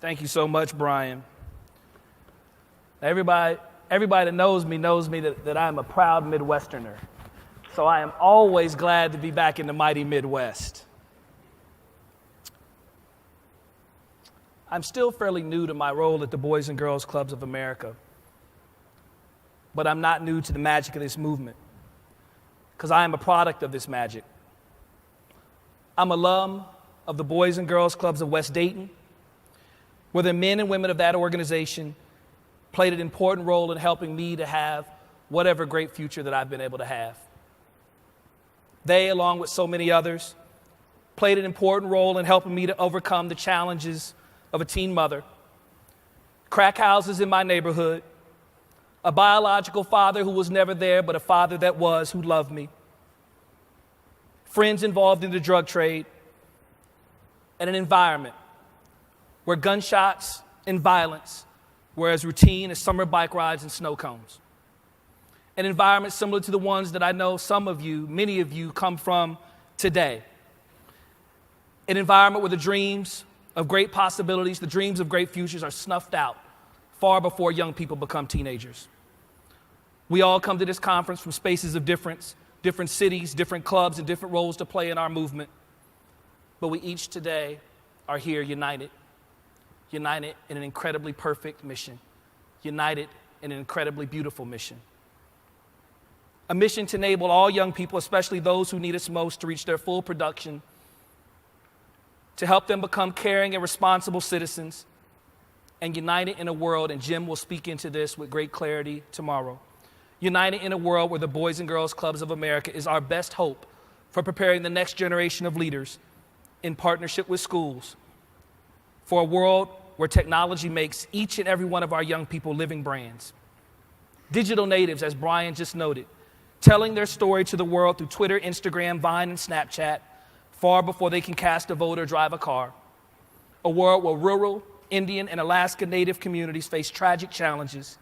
Thank you so much, Brian. Everybody that knows me that I'm a proud Midwesterner. So I am always glad to be back in the mighty Midwest. I'm still fairly new to my role at the Boys and Girls Clubs of America, but I'm not new to the magic of this movement, because I am a product of this magic. I'm alum of the Boys and Girls Clubs of West Dayton, where the men and women of that organization played an important role in helping me to have whatever great future that I've been able to have. They, along with so many others, played an important role in helping me to overcome the challenges of a teen mother, crack houses in my neighborhood, a biological father who was never there, but a father that was, who loved me, friends involved in the drug trade, and an environment where gunshots and violence were as routine as summer bike rides and snow cones. An environment similar to the ones that I know some of you, many of you, come from today. An environment where the dreams of great possibilities, the dreams of great futures are snuffed out far before young people become teenagers. We all come to this conference from spaces of difference, different cities, different clubs, and different roles to play in our movement. But we each today are here united in an incredibly perfect mission, united in an incredibly beautiful mission. A mission to enable all young people, especially those who need us most, to reach their full production, to help them become caring and responsible citizens, and united in a world, and Jim will speak into this with great clarity tomorrow, united in a world where the Boys and Girls Clubs of America is our best hope for preparing the next generation of leaders in partnership with schools, for a world where technology makes each and every one of our young people living brands. Digital natives, as Brian just noted, telling their story to the world through Twitter, Instagram, Vine, and Snapchat far before they can cast a vote or drive a car. A world where rural, Indian, and Alaska Native communities face tragic challenges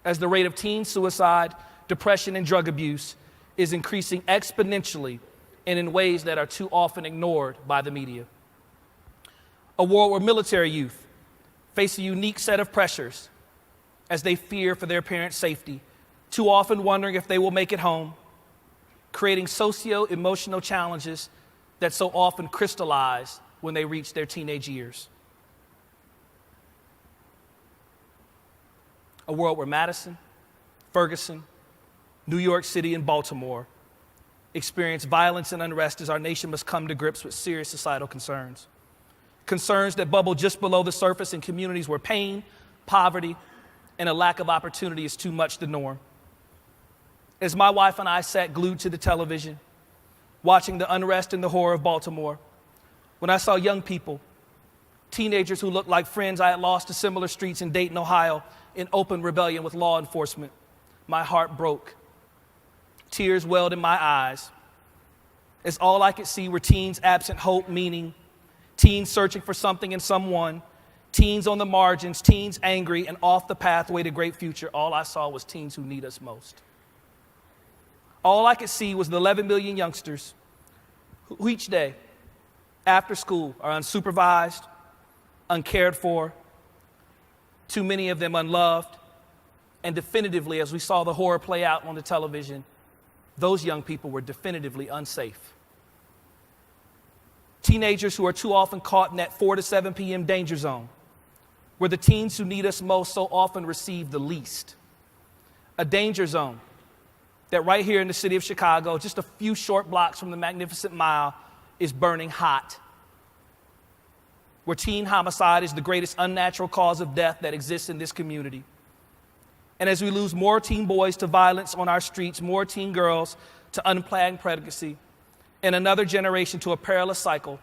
as the rate of teen suicide, depression, and drug abuse is increasing exponentially and in ways that are too often ignored by the media. A world where military youth face a unique set of pressures as they fear for their parents' safety, too often wondering if they will make it home, creating socio-emotional challenges that so often crystallize when they reach their teenage years. A world where Madison, Ferguson, New York City, and Baltimore experience violence and unrest as our nation must come to grips with serious societal concerns. Concerns that bubble just below the surface in communities where pain, poverty, and a lack of opportunity is too much the norm. As my wife and I sat glued to the television, watching the unrest and the horror of Baltimore, when I saw young people, teenagers who looked like friends I had lost to similar streets in Dayton, Ohio, in open rebellion with law enforcement, my heart broke. Tears welled in my eyes, as all I could see were teens absent hope, meaning, teens searching for something and someone, teens on the margins, teens angry and off the pathway to great future. All I saw was teens who need us most. All I could see was the 11 million youngsters who each day after school are unsupervised, uncared for, too many of them unloved, and definitively, as we saw the horror play out on the television, those young people were definitively unsafe. Teenagers who are too often caught in that 4 to 7 p.m. danger zone, where the teens who need us most so often receive the least. A danger zone that right here in the city of Chicago, just a few short blocks from the Magnificent Mile, is burning hot. Where teen homicide is the greatest unnatural cause of death that exists in this community. And as we lose more teen boys to violence on our streets, more teen girls to unplanned pregnancy, and another generation to a perilous cycle,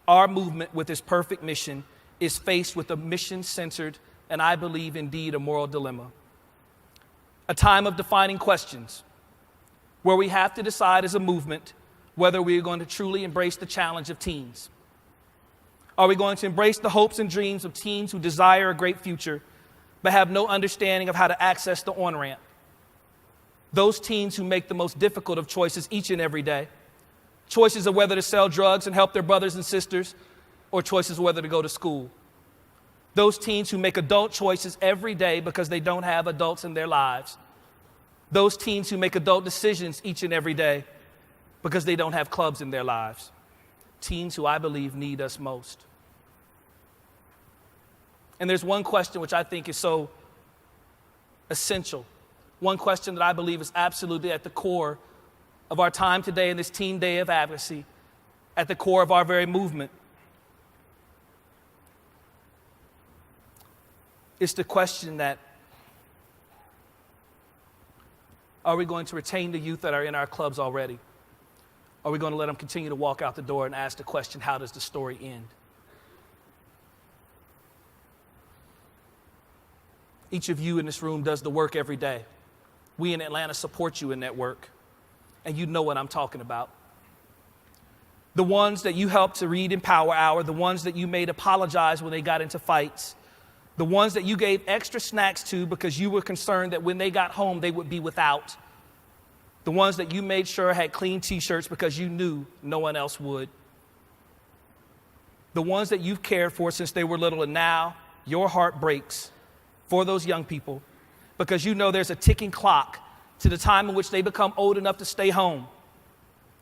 our movement with its perfect mission is faced with a mission-centered and, I believe, indeed, a moral dilemma. A time of defining questions where we have to decide as a movement whether we are going to truly embrace the challenge of teens. Are we going to embrace the hopes and dreams of teens who desire a great future but have no understanding of how to access the on-ramp? Those teens who make the most difficult of choices each and every day. Choices of whether to sell drugs and help their brothers and sisters, or choices of whether to go to school. Those teens who make adult choices every day because they don't have adults in their lives. Those teens who make adult decisions each and every day because they don't have clubs in their lives. Teens who I believe need us most. And there's one question which I think is so essential. One question that I believe is absolutely at the core of our time today in this Teen Day of Advocacy, at the core of our very movement. It's the question that, are we going to retain the youth that are in our clubs already? Are we going to let them continue to walk out the door and ask the question, how does the story end? Each of you in this room does the work every day. We in Atlanta support you in that work, and you know what I'm talking about. The ones that you helped to read in Power Hour, the ones that you made apologize when they got into fights, the ones that you gave extra snacks to because you were concerned that when they got home they would be without, the ones that you made sure had clean t-shirts because you knew no one else would, the ones that you've cared for since they were little, and now your heart breaks for those young people because you know there's a ticking clock to the time in which they become old enough to stay home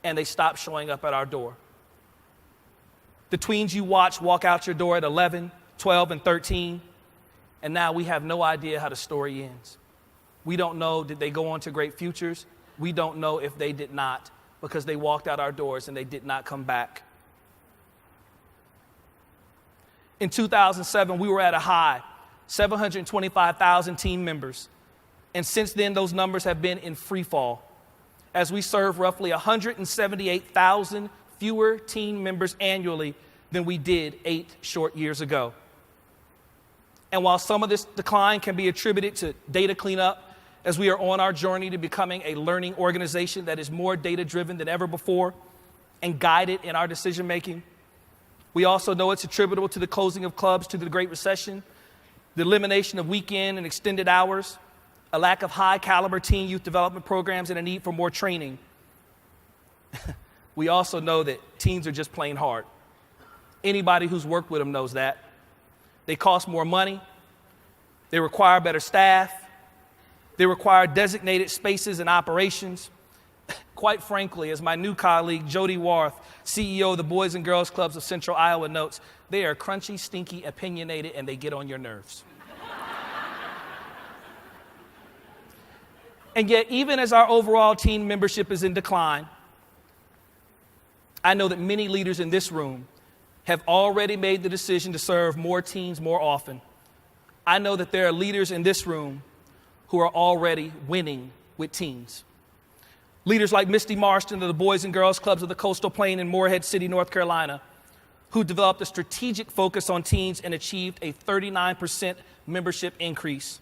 and they stop showing up at our door. The tweens you watch walk out your door at 11, 12, and 13, and now we have no idea how the story ends. We don't know, did they go on to great futures? We don't know if they did not, because they walked out our doors and they did not come back. In 2007, we were at a high, 725,000 teen members. And since then, those numbers have been in free fall, as we serve roughly 178,000 fewer teen members annually than we did 8 short years ago. And while some of this decline can be attributed to data cleanup, as we are on our journey to becoming a learning organization that is more data-driven than ever before and guided in our decision-making, we also know it's attributable to the closing of clubs to the Great Recession, the elimination of weekend and extended hours, a lack of high-caliber teen youth development programs, and a need for more training. We also know that teens are just plain hard. Anybody who's worked with them knows that. They cost more money. They require better staff. They require designated spaces and operations. Quite frankly, as my new colleague, Jody Warth, CEO of the Boys and Girls Clubs of Central Iowa, notes, they are crunchy, stinky, opinionated, and they get on your nerves. And yet, even as our overall teen membership is in decline, I know that many leaders in this room have already made the decision to serve more teens more often. I know that there are leaders in this room who are already winning with teens. Leaders like Misty Marston of the Boys and Girls Clubs of the Coastal Plain in Morehead City, North Carolina, who developed a strategic focus on teens and achieved a 39% membership increase.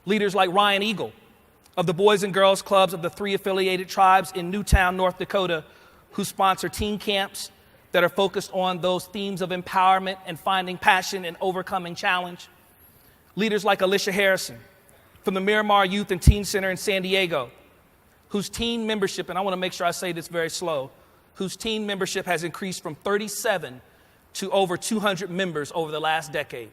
Leaders like Ryan Eagle of the Boys and Girls Clubs of the 3 affiliated tribes in Newtown, North Dakota, who sponsor teen camps that are focused on those themes of empowerment and finding passion and overcoming challenge. Leaders like Alicia Harrison from the Miramar Youth and Teen Center in San Diego, whose teen membership, and I want to make sure I say this very slow, whose teen membership has increased from 37 to over 200 members over the last decade.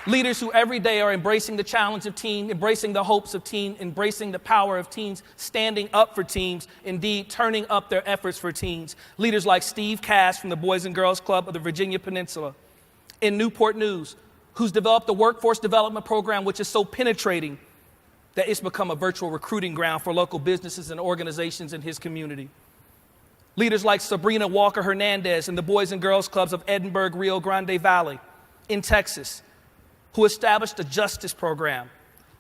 Leaders who every day are embracing the challenge of teen, embracing the hopes of teen, embracing the power of teens, standing up for teens, indeed turning up their efforts for teens. Leaders like Steve Cass from the Boys and Girls Club of the Virginia Peninsula in Newport News, who's developed a workforce development program which is so penetrating that it's become a virtual recruiting ground for local businesses and organizations in his community. Leaders like Sabrina Walker Hernandez in the Boys and Girls Clubs of Edinburgh, Rio Grande Valley in Texas, who established a justice program,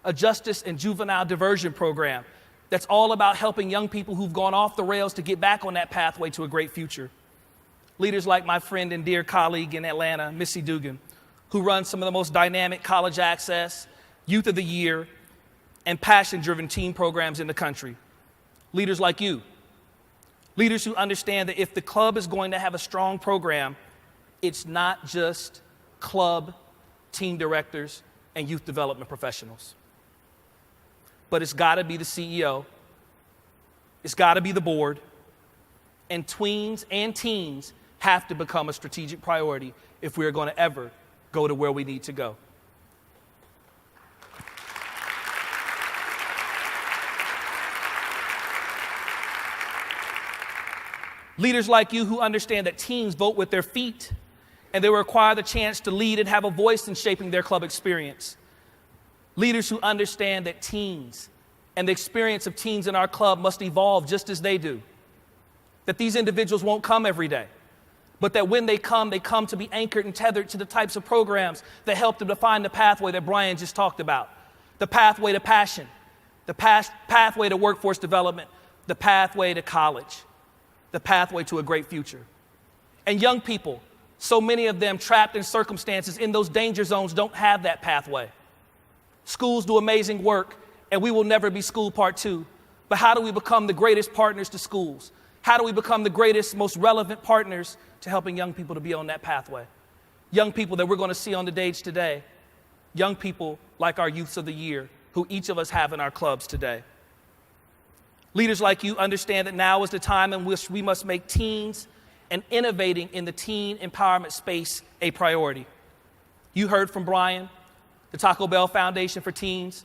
a justice and juvenile diversion program that's all about helping young people who've gone off the rails to get back on that pathway to a great future. Leaders like my friend and dear colleague in Atlanta, Missy Dugan, who runs some of the most dynamic college access, youth of the year, and passion-driven teen programs in the country. Leaders like you, leaders who understand that if the club is going to have a strong program, it's not just club team directors and youth development professionals. But it's got to be the CEO, it's got to be the board, and tweens and teens have to become a strategic priority if we are going to ever go to where we need to go. Leaders like you who understand that teens vote with their feet and they require the chance to lead and have a voice in shaping their club experience. Leaders who understand that teens and the experience of teens in our club must evolve just as they do. That these individuals won't come every day, but that when they come to be anchored and tethered to the types of programs that help them define the pathway that Brian just talked about. The pathway to passion, the pathway to workforce development, the pathway to college, the pathway to a great future. And young people, so many of them trapped in circumstances in those danger zones, don't have that pathway. Schools do amazing work, and we will never be school part two. But how do we become the greatest partners to schools? How do we become the greatest, most relevant partners to helping young people to be on that pathway? Young people that we're going to see on the stage today. Young people like our Youths of the Year, who each of us have in our clubs today. Leaders like you understand that now is the time in which we must make teens and innovating in the teen empowerment space a priority. You heard from Brian, the Taco Bell Foundation for Teens,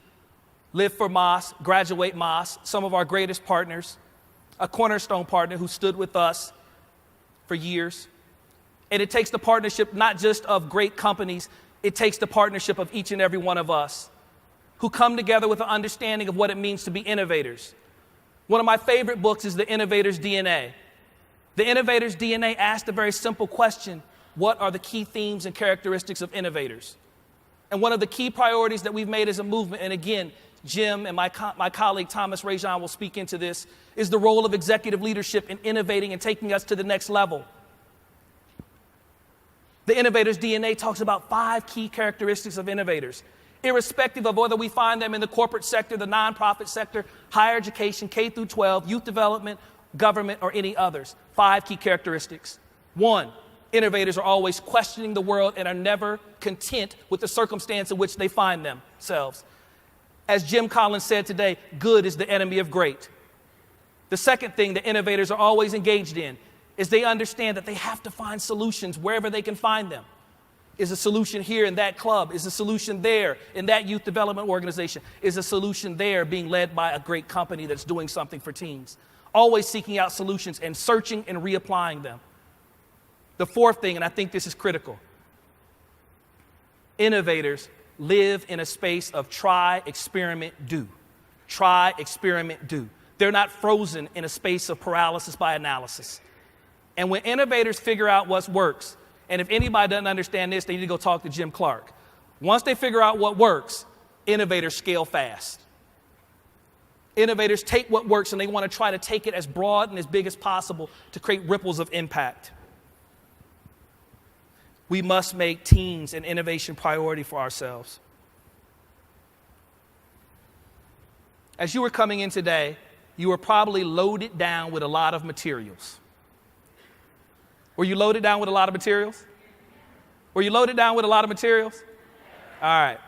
Live for Moss, Graduate Moss, some of our greatest partners, a cornerstone partner who stood with us for years. And it takes the partnership not just of great companies, it takes the partnership of each and every one of us who come together with an understanding of what it means to be innovators. One of my favorite books is The Innovator's DNA. The Innovator's DNA asked a very simple question: what are the key themes and characteristics of innovators? And one of the key priorities that we've made as a movement, and again, Jim and my colleague Thomas Rajan will speak into this, is the role of executive leadership in innovating and taking us to the next level. The Innovator's DNA talks about 5 key characteristics of innovators, irrespective of whether we find them in the corporate sector, the nonprofit sector, higher education, K through 12, youth development, government, or any others. 5 key characteristics. 1, innovators are always questioning the world and are never content with the circumstance in which they find themselves. As Jim Collins said today, good is the enemy of great. The second thing that innovators are always engaged in is they understand that they have to find solutions wherever they can find them. Is a solution here in that club? Is a solution there in that youth development organization? Is a solution there being led by a great company that's doing something for teens? Always seeking out solutions and searching and reapplying them. The fourth thing, and I think this is critical, innovators live in a space of try, experiment, do. Try, experiment, do. They're not frozen in a space of paralysis by analysis. And when innovators figure out what works, and if anybody doesn't understand this, they need to go talk to Jim Clark. Once they figure out what works, innovators scale fast. Innovators take what works and they want to try to take it as broad and as big as possible to create ripples of impact. We must make teens an innovation priority for ourselves. As you were coming in today, you were probably loaded down with a lot of materials. Were you loaded down with a lot of materials? Were you loaded down with a lot of materials? All right.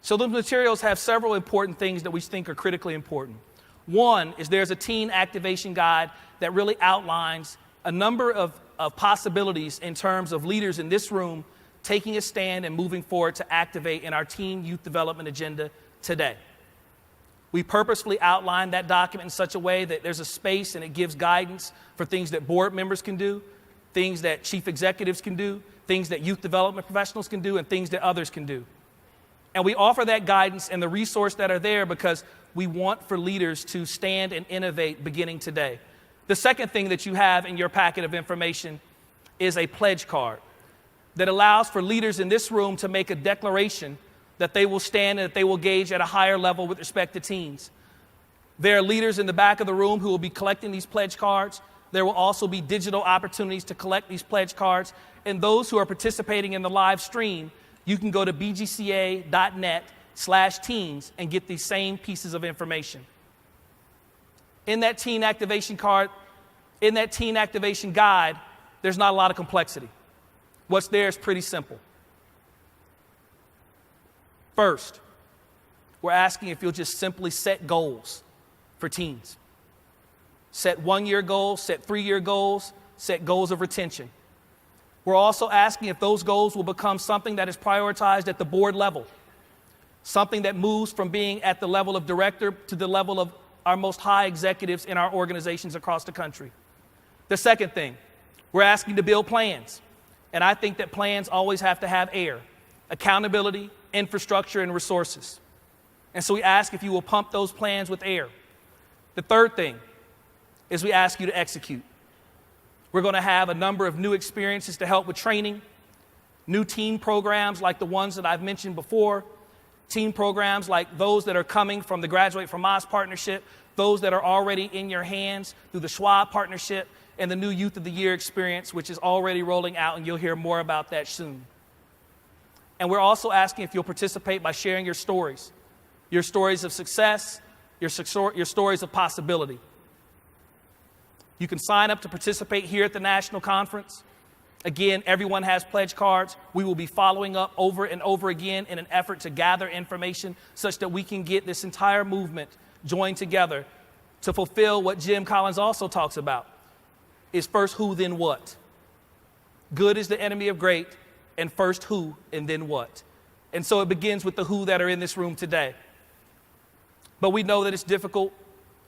So those materials have several important things that we think are critically important. One is there's a teen activation guide that really outlines a number of possibilities in terms of leaders in this room taking a stand and moving forward to activate in our teen youth development agenda today. We purposefully outlined that document in such a way that there's a space and it gives guidance for things that board members can do, things that chief executives can do, things that youth development professionals can do, and things that others can do. And we offer that guidance and the resource that are there because we want for leaders to stand and innovate beginning today. The second thing that you have in your packet of information is a pledge card that allows for leaders in this room to make a declaration that they will stand and that they will engage at a higher level with respect to teens. There are leaders in the back of the room who will be collecting these pledge cards. There will also be digital opportunities to collect these pledge cards. And those who are participating in the live stream, you can go to bgca.net/teens and get these same pieces of information. In that teen activation card, in that teen activation guide, there's not a lot of complexity. What's there is pretty simple. First, we're asking if you'll just simply set goals for teens. set 1-year goals, set 3-year goals, set goals of retention. We're also asking if those goals will become something that is prioritized at the board level, something that moves from being at the level of director to the level of our most high executives in our organizations across the country. The second thing, we're asking to build plans. And I think that plans always have to have air, accountability, infrastructure, and resources. And so we ask if you will pump those plans with air. The third thing is we ask you to execute. We're going to have a number of new experiences to help with training, new team programs like the ones that I've mentioned before, team programs like those that are coming from the Graduate from Oz partnership, those that are already in your hands through the Schwab partnership, and the new Youth of the Year experience, which is already rolling out, and you'll hear more about that soon. And we're also asking if you'll participate by sharing your stories of success, your stories of possibility. You can sign up to participate here at the National Conference. Again, everyone has pledge cards. We will be following up over and over again in an effort to gather information such that we can get this entire movement joined together to fulfill what Jim Collins also talks about, is first who, then what. Good is the enemy of great, and first who, and then what. And so it begins with the who that are in this room today. But we know that it's difficult.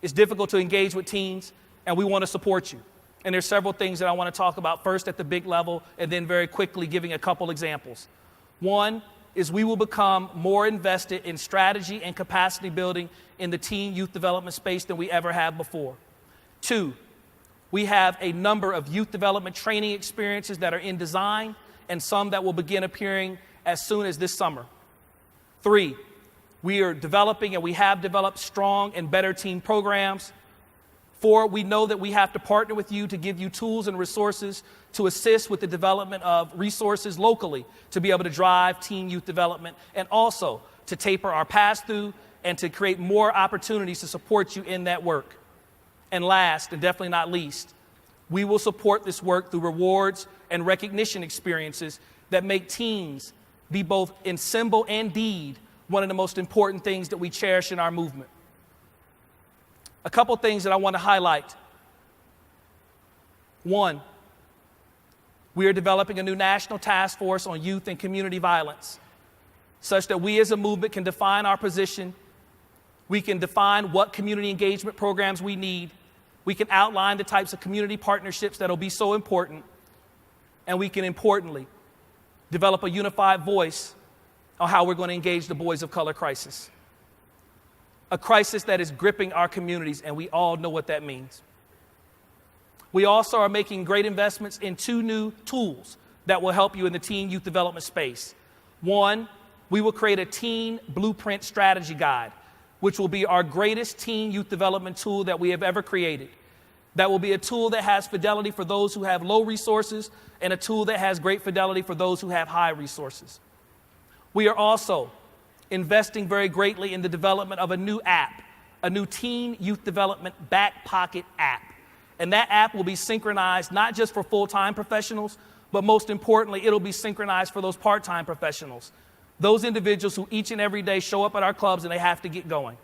It's difficult to engage with teens, and we want to support you. And there's several things that I want to talk about, first at the big level, and then very quickly giving a couple examples. One is we will become more invested in strategy and capacity building in the teen youth development space than we ever have before. Two, we have a number of youth development training experiences that are in design and some that will begin appearing as soon as this summer. Three, we are developing and we have developed strong and better teen programs. Four, we know that we have to partner with you to give you tools and resources to assist with the development of resources locally to be able to drive teen youth development, and also to taper our pass-through and to create more opportunities to support you in that work. And last, and definitely not least, we will support this work through rewards and recognition experiences that make teens be both in symbol and deed one of the most important things that we cherish in our movement. A couple things that I want to highlight. One, we are developing a new national task force on youth and community violence, such that we as a movement can define our position. We can define what community engagement programs we need. We can outline the types of community partnerships that will be so important. And we can, importantly, develop a unified voice on how we're going to engage the boys of color crisis. A crisis that is gripping our communities, and we all know what that means. We also are making great investments in 2 new tools that will help you in the teen youth development space. One, we will create a teen blueprint strategy guide, which will be our greatest teen youth development tool that we have ever created. That will be a tool that has fidelity for those who have low resources and a tool that has great fidelity for those who have high resources. We are also investing very greatly in the development of a new app, a new teen youth development back pocket app. And that app will be synchronized not just for full-time professionals, but most importantly, it'll be synchronized for those part-time professionals, those individuals who each and every day show up at our clubs and they have to get going.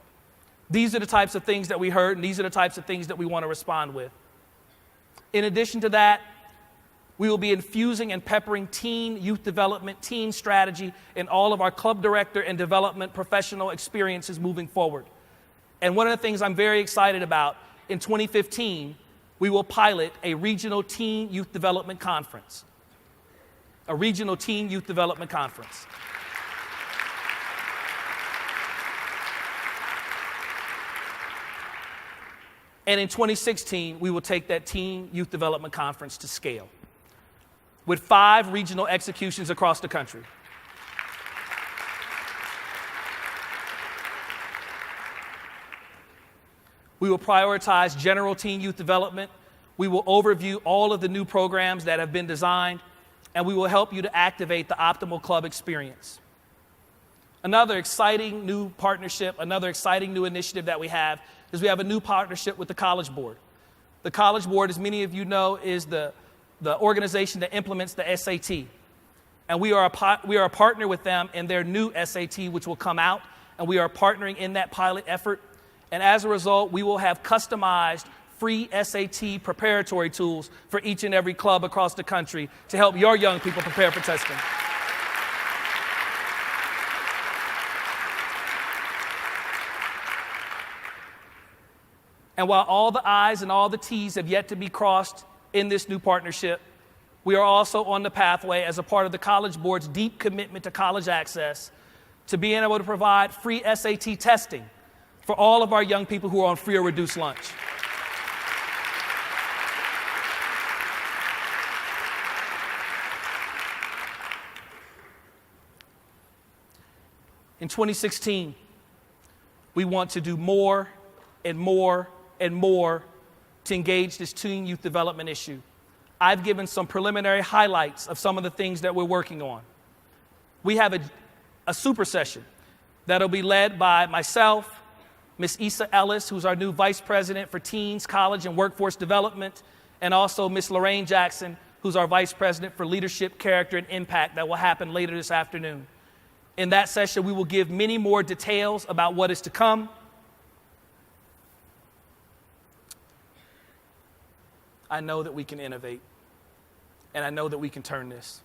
These are the types of things that we heard, and these are the types of things that we want to respond with. In addition to that, we will be infusing and peppering teen youth development, teen strategy in all of our club director and development professional experiences moving forward. And one of the things I'm very excited about, in 2015, we will pilot a regional teen youth development conference. A regional teen youth development conference. And in 2016, we will take that teen youth development conference to scale, with 5 regional executions across the country. We will prioritize general teen youth development. We will overview all of the new programs that have been designed, and we will help you to activate the optimal club experience. Another exciting new partnership, another exciting new initiative that we have is we have a new partnership with the College Board. The College Board, as many of you know, is the organization that implements the SAT. And we are a partner with them in their new SAT, which will come out, and we are partnering in that pilot effort. And as a result, we will have customized free SAT preparatory tools for each and every club across the country to help your young people prepare for testing. And while all the I's and all the T's have yet to be crossed in this new partnership, we are also on the pathway as a part of the College Board's deep commitment to college access to being able to provide free SAT testing for all of our young people who are on free or reduced lunch. In 2016, we want to do more and more and more to engage this teen youth development issue. I've given some preliminary highlights of some of the things that we're working on. We have a super session that'll be led by myself, Ms. Issa Ellis, who's our new Vice President for Teens, College, and Workforce Development, and also Ms. Lorraine Jackson, who's our Vice President for Leadership, Character, and Impact. That will happen later this afternoon. In that session, we will give many more details about what is to come. I know that we can innovate, and I know that we can turn this.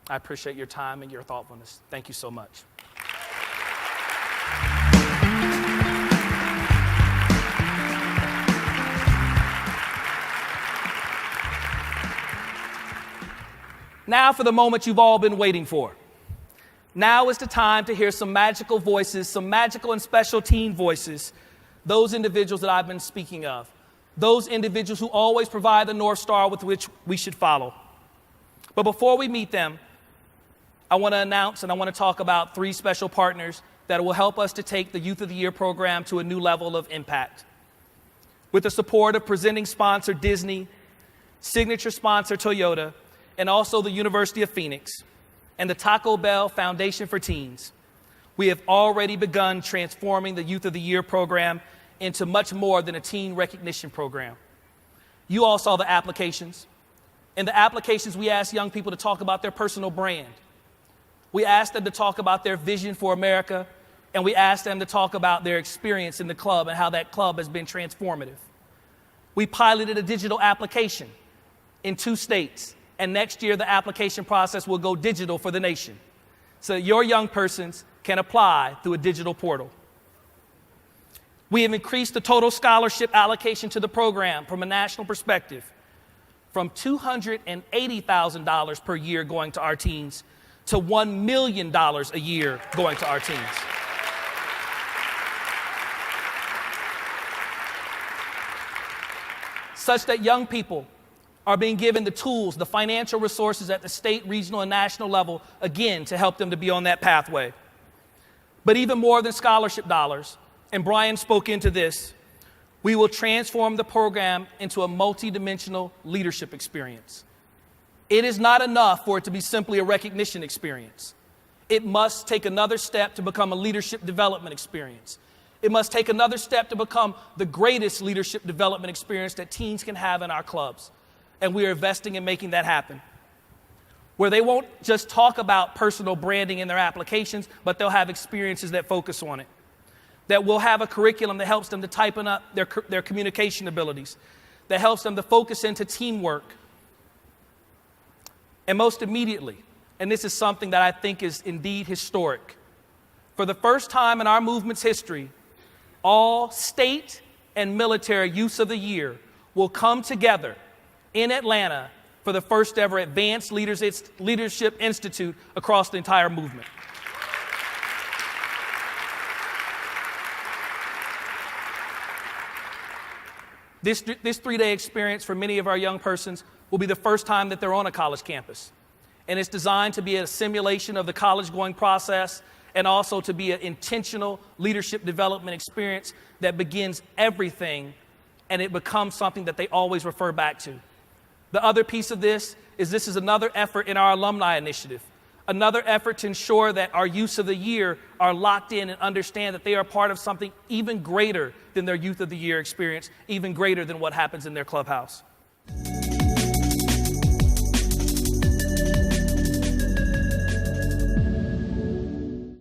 I appreciate your time and your thoughtfulness. Thank you so much. Now for the moment you've all been waiting for. Now is the time to hear some magical voices, some magical and special teen voices, those individuals that I've been speaking of, those individuals who always provide the North Star with which we should follow. But before we meet them, I want to announce and I want to talk about 3 special partners that will help us to take the Youth of the Year program to a new level of impact. With the support of presenting sponsor Disney, signature sponsor Toyota, and also the University of Phoenix, and the Taco Bell Foundation for Teens, we have already begun transforming the Youth of the Year program into much more than a teen recognition program. You all saw the applications. In the applications, we asked young people to talk about their personal brand. We asked them to talk about their vision for America, and we asked them to talk about their experience in the club and how that club has been transformative. We piloted a digital application in 2 states, and next year the application process will go digital for the nation, so that your young persons can apply through a digital portal. We have increased the total scholarship allocation to the program from a national perspective from $280,000 per year going to our teens to $1 million a year going to our teens. Such that young people are being given the tools, the financial resources at the state, regional, and national level, again, to help them to be on that pathway. But even more than scholarship dollars, and Brian spoke into this, we will transform the program into a multidimensional leadership experience. It is not enough for it to be simply a recognition experience. It must take another step to become a leadership development experience. It must take another step to become the greatest leadership development experience that teens can have in our clubs. And we are investing in making that happen, where they won't just talk about personal branding in their applications, but they'll have experiences that focus on it, that will have a curriculum that helps them to tighten up their communication abilities, that helps them to focus into teamwork. And most immediately, and this is something that I think is indeed historic, for the first time in our movement's history, all state and military Youths of the Year will come together in Atlanta for the first ever Advanced Leadership Institute across the entire movement. This 3-day experience for many of our young persons will be the first time that they're on a college campus. And it's designed to be a simulation of the college-going process and also to be an intentional leadership development experience that begins everything and it becomes something that they always refer back to. The other piece of this is another effort in our alumni initiative, another effort to ensure that our Youths of the Year are locked in and understand that they are part of something even greater than their Youth of the Year experience, even greater than what happens in their clubhouse.